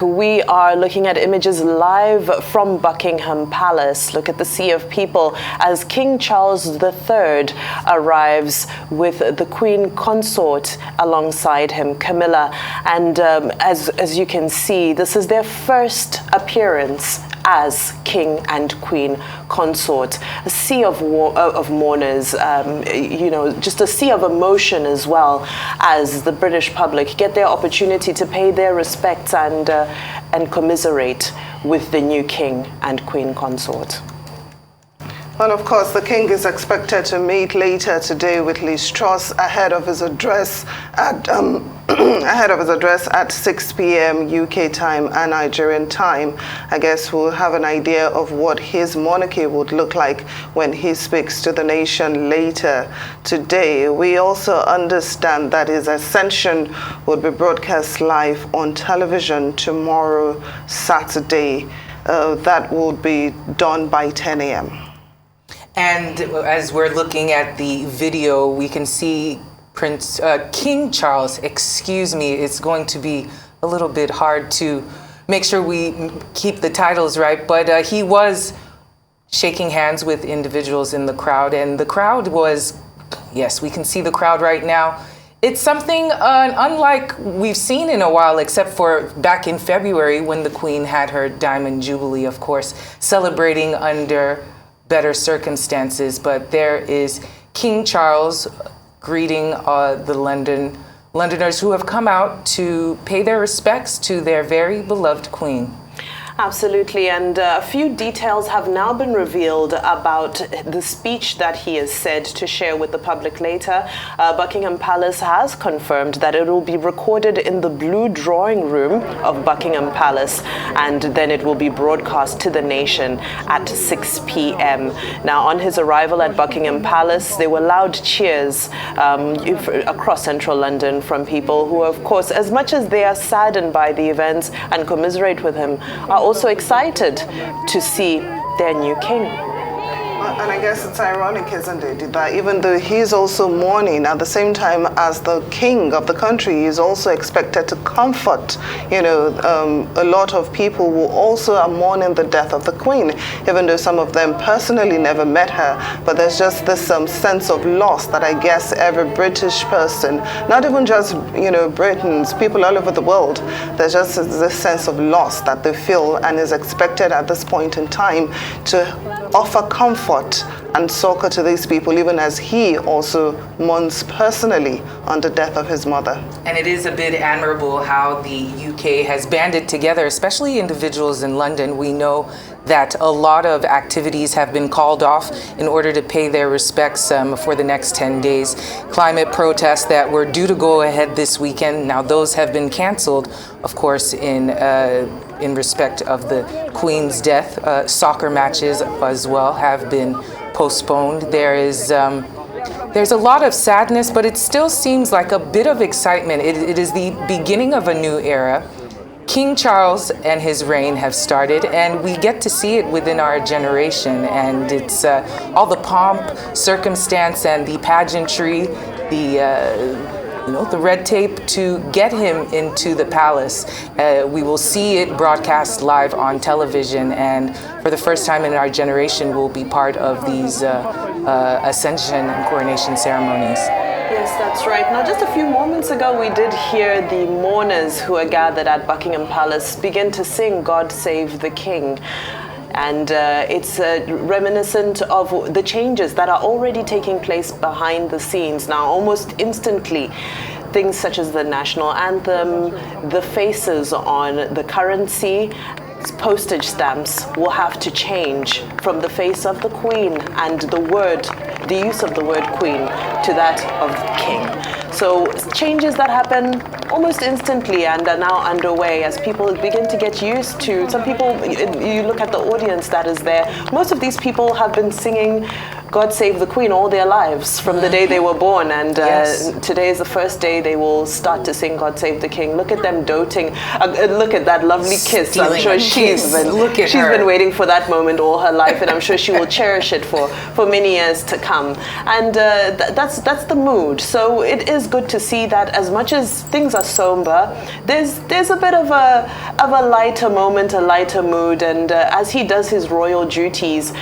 We are looking at images live from Buckingham Palace. Look at the sea of people as King Charles III arrives with the Queen Consort alongside him, Camilla. And as you can see, this is their first appearance as King and Queen Consort. A sea of mourners, just a sea of emotion, as well as the British public get their opportunity to pay their respects and commiserate with the new King and Queen Consort. Well, of course, the King is expected to meet later today with Liz Truss ahead of his address at 6 p.m. UK time and Nigerian time. I guess we'll have an idea of what his monarchy would look like when he speaks to the nation later today. We also understand that his ascension would be broadcast live on television tomorrow, Saturday. That would be done by 10 a.m. And as we're looking at the video, we can see King Charles, it's going to be a little bit hard to make sure we keep the titles right, but he was shaking hands with individuals in the crowd, and the crowd was, yes, we can see the crowd right now. It's something unlike we've seen in a while, except for back in February when the Queen had her Diamond Jubilee, of course, celebrating under better circumstances. But there is King Charles greeting the Londoners who have come out to pay their respects to their very beloved Queen. Absolutely, and a few details have now been revealed about the speech that he is said to share with the public later. Buckingham Palace has confirmed that it will be recorded in the blue drawing room of Buckingham Palace, and then it will be broadcast to the nation at 6 p.m. Now, on his arrival at Buckingham Palace, there were loud cheers across central London from people who, of course, as much as they are saddened by the events and commiserate with him, are also excited to see their new king. And I guess it's ironic, isn't it, that even though he's also mourning at the same time as the king of the country, he's also expected to comfort, a lot of people who also are mourning the death of the Queen, even though some of them personally never met her. But there's just this sense of loss that I guess every British person, not even just, Britons, people all over the world, there's just this sense of loss that they feel and is expected at this point in time to offer comfort and succor to these people, even as he also mourns personally on the death of his mother. And it is a bit admirable how the UK has banded together, especially individuals in London. We know that a lot of activities have been called off in order to pay their respects for the next 10 days. Climate protests that were due to go ahead this weekend, now those have been canceled, of course, in respect of the Queen's death. Soccer matches as well have been postponed. There's a lot of sadness, but it still seems like a bit of excitement. It is the beginning of a new era. King Charles and his reign have started, and we get to see it within our generation. And it's all the pomp, circumstance, and the pageantry, the red tape to get him into the palace. We will see it broadcast live on television, and for the first time in our generation, we'll be part of these ascension and coronation ceremonies. Yes, that's right. Now, just a few moments ago, we did hear the mourners who are gathered at Buckingham Palace begin to sing "God Save the King." And it's reminiscent of the changes that are already taking place behind the scenes now, almost instantly. Things such as the national anthem, the faces on the currency, postage stamps will have to change from the face of the Queen and the use of the word Queen to that of King. So changes that happen almost instantly and are now underway as people begin to get used to. Some people, you look at the audience that is there, most of these people have been singing God Save the Queen all their lives from the day they were born, and yes, today is the first day they will start to sing God Save the King. Look at them doting. Look at that lovely kiss. I'm sure she's been waiting for that moment all her life, and I'm sure she will cherish it for many years to come. And that's the mood. So it is good to see that as much as things are somber, there's a bit of a lighter moment, a lighter mood, and as he does his royal duties,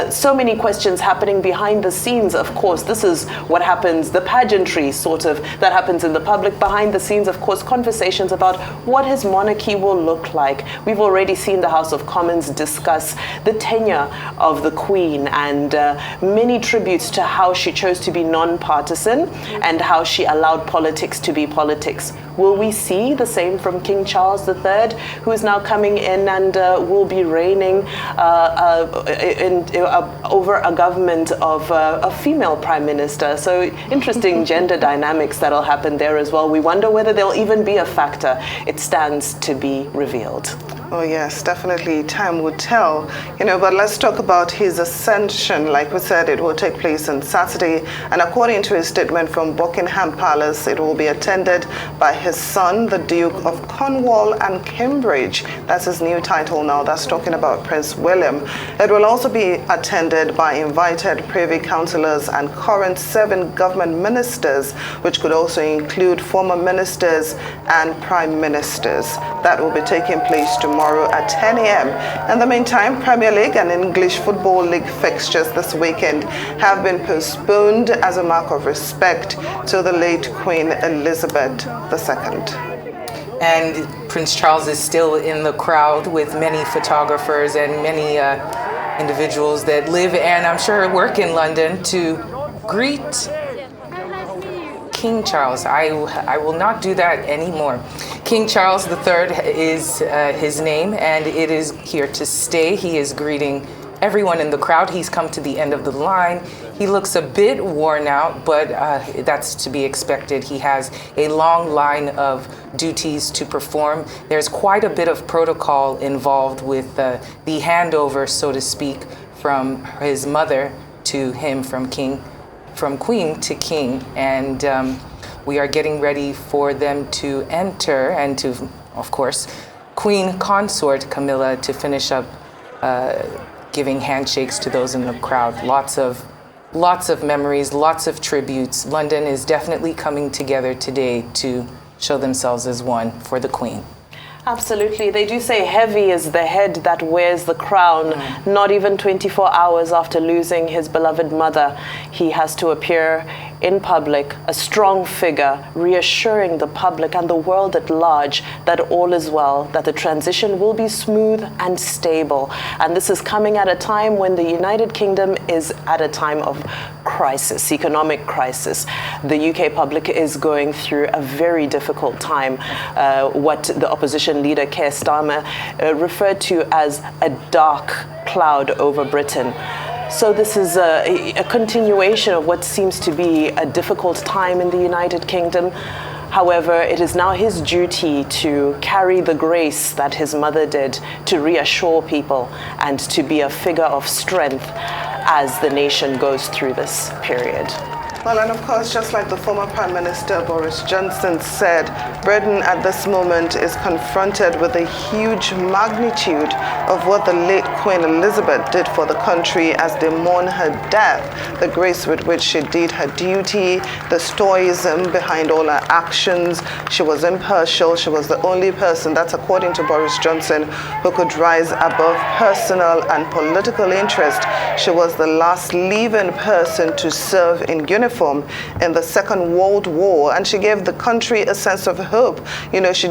so many questions happening behind the scenes. Of course, this is what happens, the pageantry sort of that happens in the public. Behind the scenes, of course, conversations about what his monarchy will look like. We've already seen the House of Commons discuss the tenure of the Queen and many tributes to how she chose to be non-partisan and how she allowed politics to be politics. Will we see the same from King Charles III, who is now coming in and will be reigning over a government of a female prime minister? So interesting gender dynamics that'll happen there as well. We wonder whether there'll even be a factor. It stands to be revealed. Oh yes, definitely. Time will tell. But let's talk about his ascension. Like we said, it will take place on Saturday. And according to his statement from Buckingham Palace, it will be attended by his son, the Duke of Cornwall and Cambridge. That's his new title now. That's talking about Prince William. It will also be attended by invited privy councillors and current 7 government ministers, which could also include former ministers and prime ministers. That will be taking place tomorrow at 10 a.m. In the meantime, Premier League and English Football League fixtures this weekend have been postponed as a mark of respect to the late Queen Elizabeth II. And Prince Charles is still in the crowd with many photographers and many individuals that live and I'm sure work in London to greet King Charles. I will not do that anymore. King Charles III is his name, and it is here to stay. He is greeting everyone in the crowd. He's come to the end of the line. He looks a bit worn out, but that's to be expected. He has a long line of duties to perform. There's quite a bit of protocol involved with the handover, so to speak, from his mother to him, from Queen to King, and we are getting ready for them to enter and to, of course, Queen Consort Camilla to finish up giving handshakes to those in the crowd. Lots of memories, lots of tributes. London is definitely coming together today to show themselves as one for the Queen. Absolutely. They do say heavy is the head that wears the crown. Not even 24 hours after losing his beloved mother, he has to appear in public, a strong figure, reassuring the public and the world at large that all is well, that the transition will be smooth and stable. And this is coming at a time when the United Kingdom is at a time of crisis, economic crisis. The UK public is going through a very difficult time, what the opposition leader Keir Starmer referred to as a dark cloud over Britain. So this is a continuation of what seems to be a difficult time in the United Kingdom. However, it is now his duty to carry the grace that his mother did, to reassure people and to be a figure of strength as the nation goes through this period. Well, and of course, just like the former Prime Minister Boris Johnson said, Britain at this moment is confronted with the huge magnitude of what the late Queen Elizabeth did for the country as they mourn her death, the grace with which she did her duty, the stoicism behind all her actions. She was impartial. She was the only person, that's according to Boris Johnson, who could rise above personal and political interest. She was the last living person to serve in uniform in the Second World War, and she gave the country a sense of hope.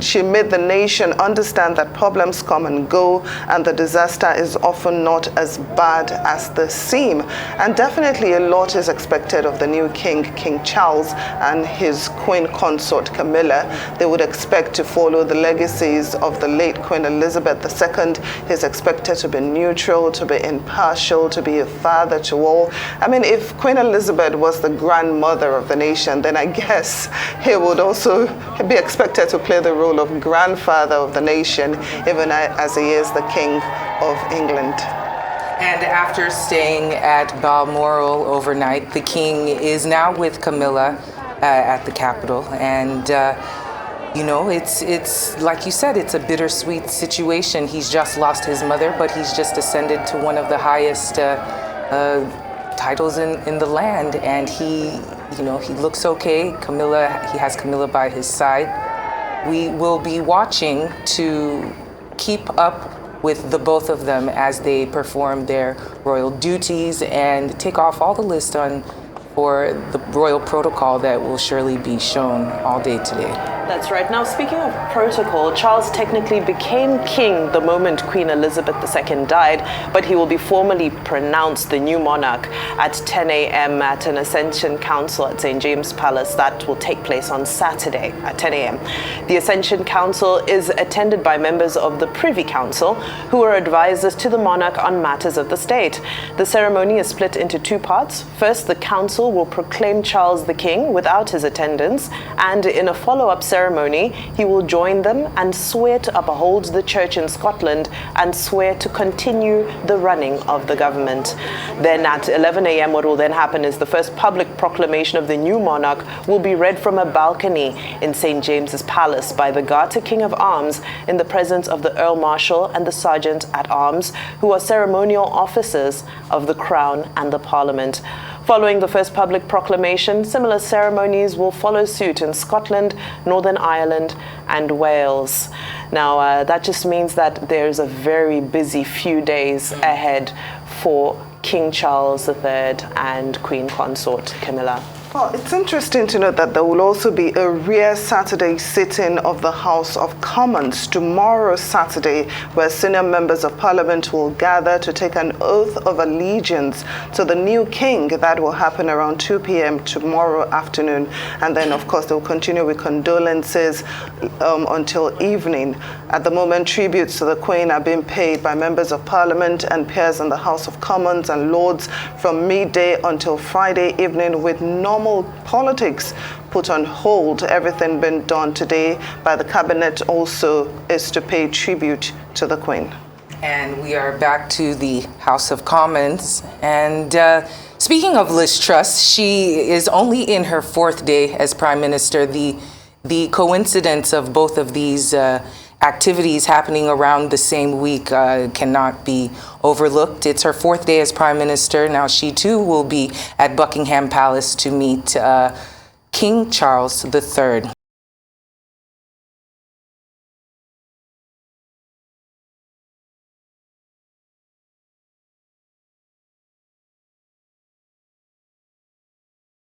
She made the nation understand that problems come and go, and the disaster is often not as bad as they seem. And definitely a lot is expected of the new king, King Charles, and his Queen Consort Camilla. They would expect to follow the legacies of the late Queen Elizabeth II. He's expected to be neutral, to be impartial, to be a father to all. I mean, if Queen Elizabeth was the grandmother of the nation, then I guess he would also be expected to play the role of grandfather of the nation, even as he is the King of England. And after staying at Balmoral overnight, the King is now with Camilla at the Capitol. And it's like you said, it's a bittersweet situation. He's just lost his mother, but he's just ascended to one of the highest titles in the land, and he You know, he looks okay. He has Camilla by his side. We will be watching to keep up with the both of them as they perform their royal duties and take off all the list for the royal protocol that will surely be shown all day today. That's right. Now, speaking of protocol, Charles technically became king the moment Queen Elizabeth II died, but he will be formally pronounced the new monarch at 10 a.m. at an Ascension Council at St. James Palace. That will take place on Saturday at 10 a.m. The Ascension Council is attended by members of the Privy Council, who are advisors to the monarch on matters of the state. The ceremony is split into two parts. First, the council will proclaim Charles the king without his attendants, and in a follow-up ceremony, he will join them and swear to uphold the church in Scotland and swear to continue the running of the government. Then at 11 a.m. what will then happen is the first public proclamation of the new monarch will be read from a balcony in St. James's Palace by the Garter King of Arms in the presence of the Earl Marshal and the Sergeant at Arms, who are ceremonial officers of the Crown and the Parliament. Following the first public proclamation, similar ceremonies will follow suit in Scotland, Northern Ireland, and Wales. Now, that just means that there's a very busy few days ahead for King Charles III and Queen Consort Camilla. Well, it's interesting to note that there will also be a rare Saturday sitting of the House of Commons tomorrow Saturday, where senior members of Parliament will gather to take an oath of allegiance to the new king. That will happen around 2 p.m. tomorrow afternoon. And then, of course, they will continue with condolences until evening. At the moment, tributes to the Queen are being paid by members of Parliament and peers in the House of Commons and Lords from midday until Friday evening, with normal politics put on hold. Everything being done today by the cabinet also is to pay tribute to the Queen. And we are back to the House of Commons. And speaking of Liz Truss, she is only in her fourth day as Prime Minister. The coincidence of both of these activities happening around the same week cannot be overlooked. It's her fourth day as Prime Minister. Now she too will be at Buckingham Palace to meet King Charles III.